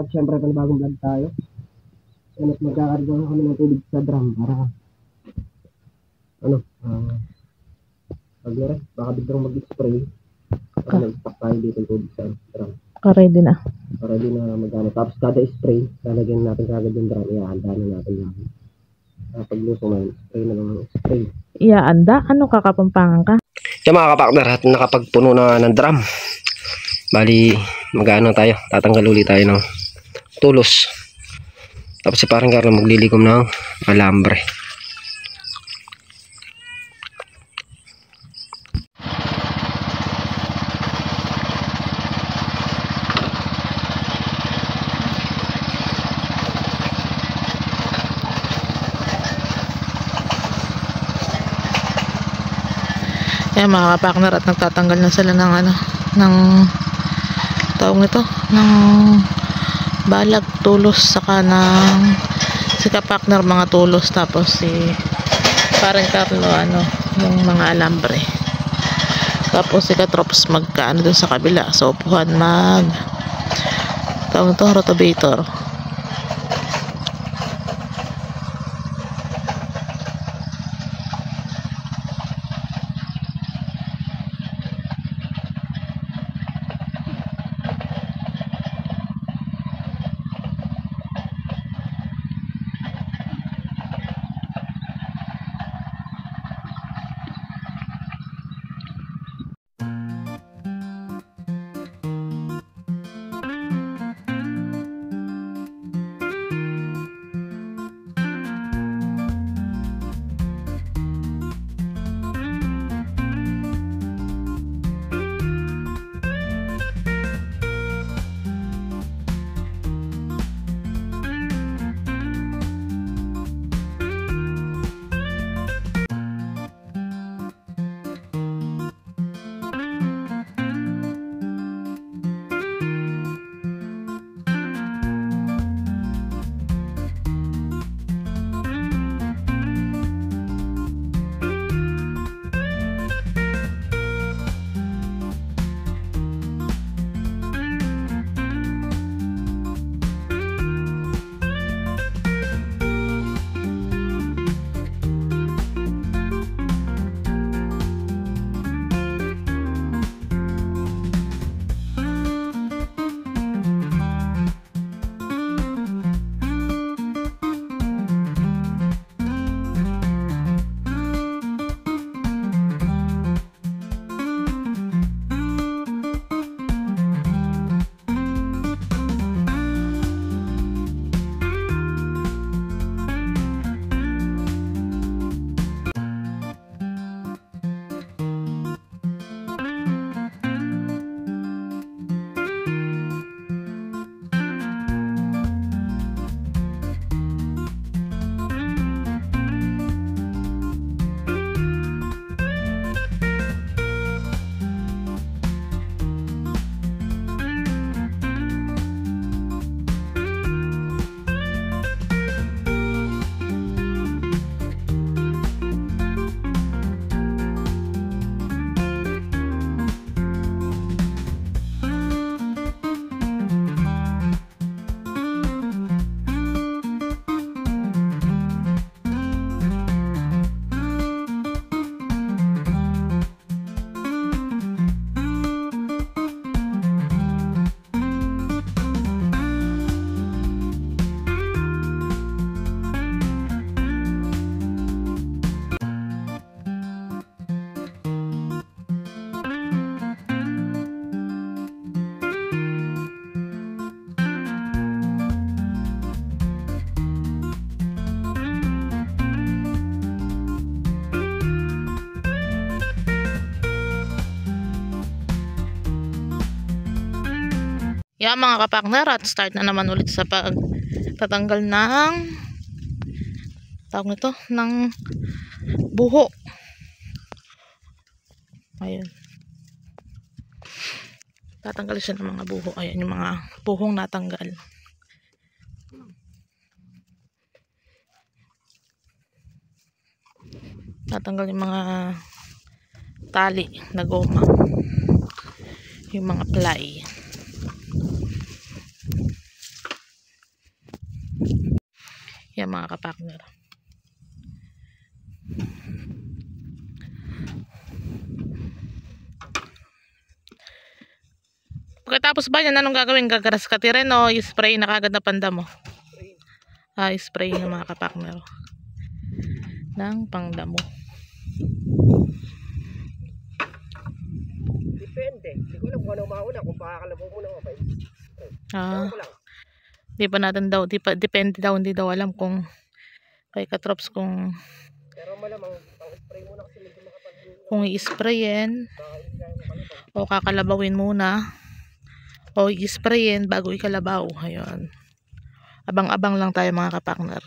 at syempre panibagong vlog tayo. At magkakarga na kami ng tubig sa drum para baka biglang mag-spray. Nag-stock tayo dito ng tubig sa drum. Ready na. Ready na magano. Tapos kada spray, lalagyan natin kagad yung drum. Ihahanda na natin lang. Pagluto na yun, spray na lang ng spray. Iaanda? Ano kakapampangan ka? Kaya mga kapakner, at nakapagpuno na ng drum. Bali, mag-ano tayo, tatanggal ulit tayo ng tulos. Tapos si parang Carlo maglilikom ng alambre. Kaya mga kapakner, at nagtatanggal na sila ng ng tawag nito, ng balag, tulos, saka ng si kapakner mga tulos, tapos si parang Carlo yung mga alambre, tapos si katrops magkaano dun sa kabila sa upuhan tawag nito, rotovator. Yeah, mga kapakner, at start na naman ulit sa pagtatanggal ng tawag nito, ng buho. Ayun. Tatanggal siya ng mga buho. Ayan yung mga buhong natanggal. Tatanggal yung mga tali na goma. Yung mga ply. mga kapakner. Pagkatapos ba yan, anong gagawin? Gagaras ka rin o i-spray na kagad na panda mo? I-spray ng mga kapakner ng pangdamo. Depende. Hindi ko alam kung ano mauna. Kung pakakalabaw mo na o ba? Di pa natin daw, depende daw, hindi daw alam kung kay Katrops kung Pero malamang pang-spray mo na kasi medyo kung i-sprayin o kakalabawin muna o i-sprayin bago ikalabaw. Ayun. Abang-abang lang tayo mga kapakner.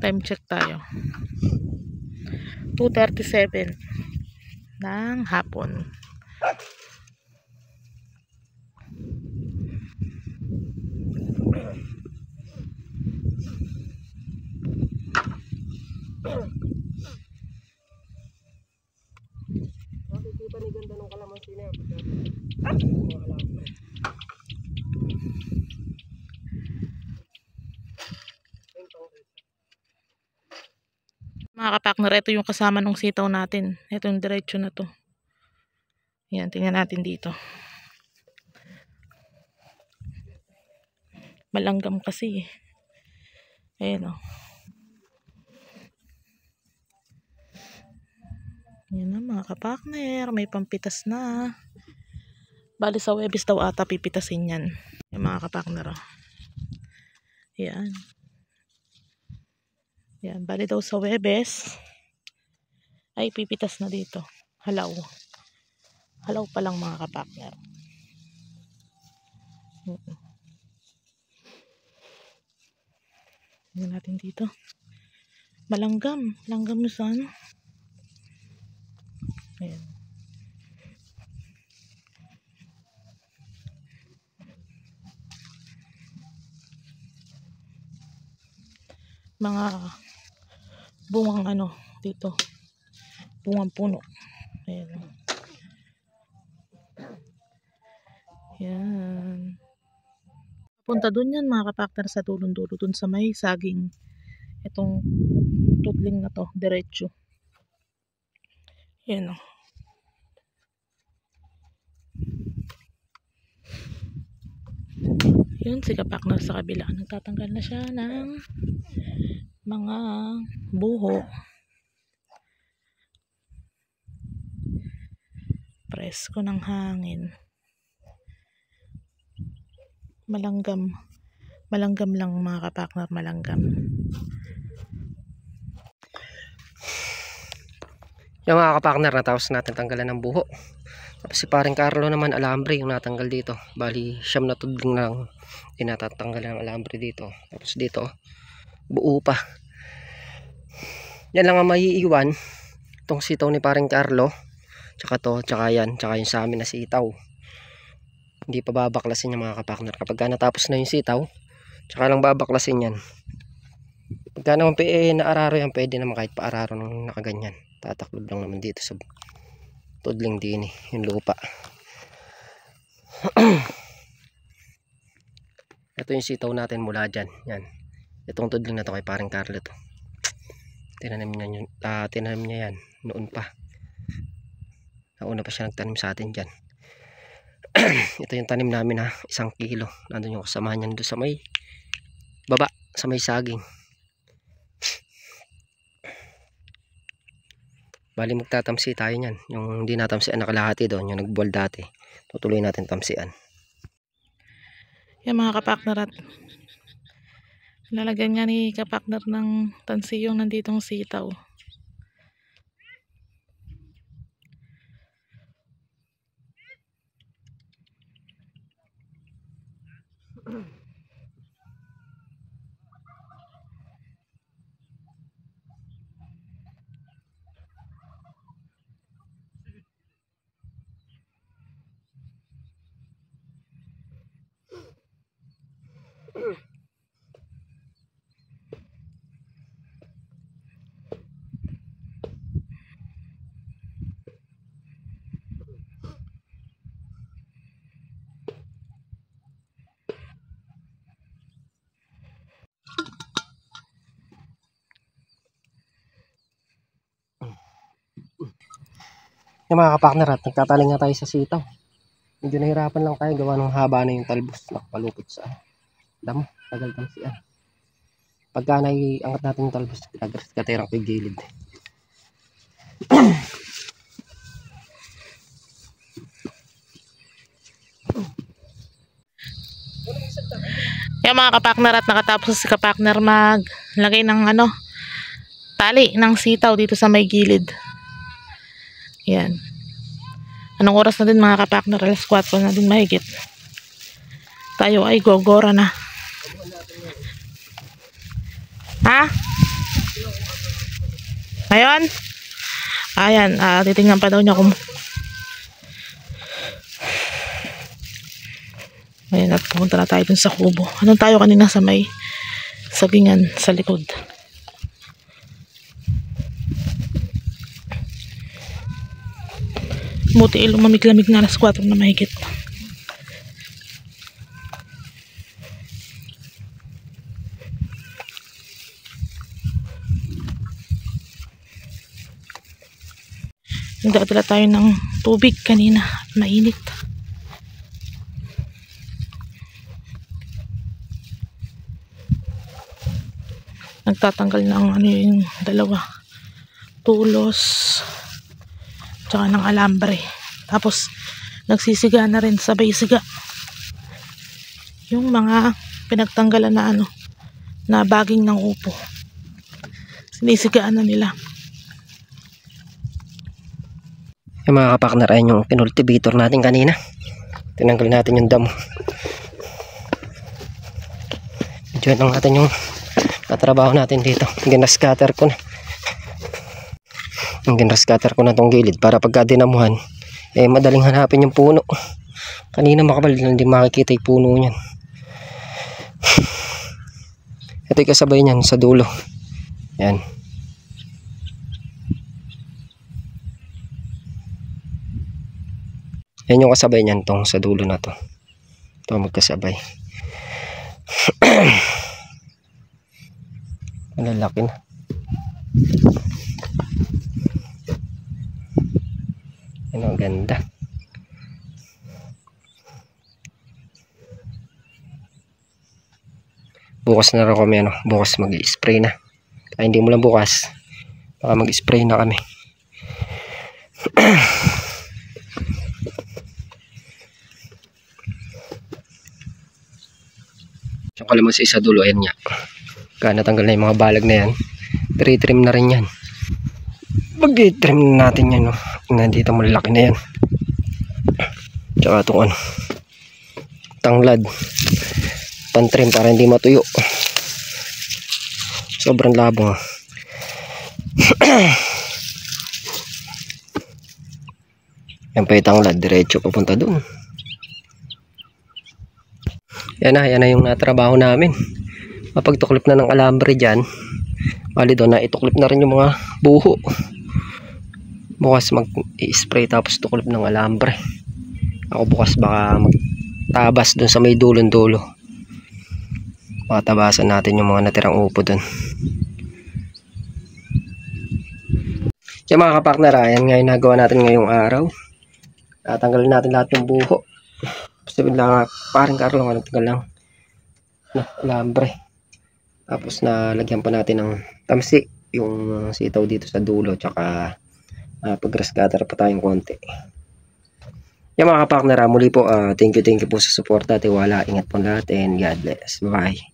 Time check tayo. 2:37 ng hapon. Nakikita ni ganda ng kalamansi na yan. Mga kapakner, ito yung kasama ng sitaw natin. Ito yung diretso na to. Yan, tingnan natin dito. Malanggam kasi eh. Ayan o. Yan na mga kapakner, may pampitas na. Bali sa Webes daw ata pipitasin yan. Yung mga kapakner o. Yan. Yan, bali daw sa Webes ay pipitas na dito. Halaw. Halaw pa lang mga kapakner. Tingnan natin dito. Malanggam. Langgam mo sa ano. Ayan. Mga bungang ano dito. Bungang puno. Ayan. Yan. Punta dun yan mga kapakter sa dulong-dulo dun sa may saging. Itong tudling na to, diretso. Yan o. Yun si kapakter sa kabila. Nagtatanggal na siya ng mga buho. Presko ng hangin. Malanggam. Malanggam lang mga kapakner, malanggam. Yung mga kapakner, natapos natin tanggalan ng buho. Tapos si paring Carlo naman, alambre yung natanggal dito. Bali, siyam na tudling lang tinatatanggalan ng alambre dito. Tapos dito, buo pa. Yan lang ang maiiwan. Itong sitaw ni paring Carlo. Tsaka to, tsaka yan. Tsaka yung sa amin na sitaw. Hindi pa babaklasin yung mga kapakner. Kapag natapos na yung sitaw, tsaka lang babaklasin yan. Pagka naman naararo yan, pwede naman kahit paararo nung nakaganyan. Tataklob lang naman dito sa tudling din eh, yung lupa. Ito yung sitaw natin mula dyan. Yan. Itong tudling na to kay paring Carlo to. Tinanim niya yan noon pa. Nauna pa siya nagtanim sa atin dyan. Ito yung tanim namin ha, 1 kilo. Nandun yung kasama niyan doon sa may baba, sa may saging. Bali magtatamsi tayo niyan. Yung hindi natamsian na kalahati doon, yung nagbuwal dati. Tutuloy natin tamsian. Yan mga kapakner, at lalagyan niya ni kapakner ng tansi yung nanditong sitaw. Yung mga kapakner, at nagtataling nga tayo sa sitaw. Medyo nahirapan lang tayo gawa ng haba na yung talbos. Nakapalupot sa damo. Tagal damo siya. Pagka naiangat natin yung talbos, katerang ko yung gilid. Yan mga kapakner, at nakatapos si kapakner maglagay ng tali ng sitaw dito sa may gilid. Yan. Anong oras na din mga kapakner? Alas 4 na din mahigit. Tayo ay gogora na. Ha? Ngayon? Ayan, titingnan pa daw niya kung ayan, at pumunta na tayo dun sa kubo. Anong tayo kanina sa may sagingan sa likod. Buti lumamig-lamig na alas 4 na mahigit. Nagdadala tayo ng tubig kanina at mainit. Nagtatanggal ng yung dalawa, tulos tsaka ng alambre, tapos nagsisiga na rin, sabay siga yung mga pinagtanggalan na na baging ng upo, sinisigaan na nila. Yung mga kapakner, ayan yung kinultivator natin kanina. Tinanggal natin yung damo. Medyo lang natin yung katrabaho natin dito. Ginascatter ko na. Ginascatter ko na tong gilid para pagka dinamuhan, madaling hanapin yung puno. Kanina makapal, hindi makikita yung puno niyan. Ito yung kasabay niyan sa dulo. Yan. Yan yung kasabay niyan, tong sa dulo na to. Ito magkasabay. Malalaki na. Yan ang ganda. Bukas na rin kami, bukas mag-i-spray na. Kaya hindi mo lang bukas, baka mag-spray na kami. Yung kalamansi sa dulo, ayan nga. Kaya natanggal na yung mga balag na yan, trim na rin yan. Mag-trim na natin yan, no? Nandito malaki na yan. Tsaka itong tanglad, pantrim para hindi matuyo. Sobrang labo. Yan pa yung tanglad, diretso papunta dun. Yan na yung natrabaho namin. Mapagtuklip na ng alambre dyan. Bali doon na ituklip na rin yung mga buho. Bukas mag-i-spray tapos tuklip ng alambre. Ako bukas baka magtabas doon sa may dulon-dulo. Makatabasan natin yung mga natirang upo doon. Yung mga kapakner, yan nga yung nagawa natin ngayong araw. Tatanggalin natin lahat ng buho. Sabihin lang, parang Carlo, nagtagal lang na alambre. Tapos nalagyan pa natin ng tamsi yung sitaw dito sa dulo, tsaka pag-grass cutter pa tayong konti. Yung mga kapakner, muli po, thank you po sa support, tiwala, ingat po lahat, and God bless. Bye.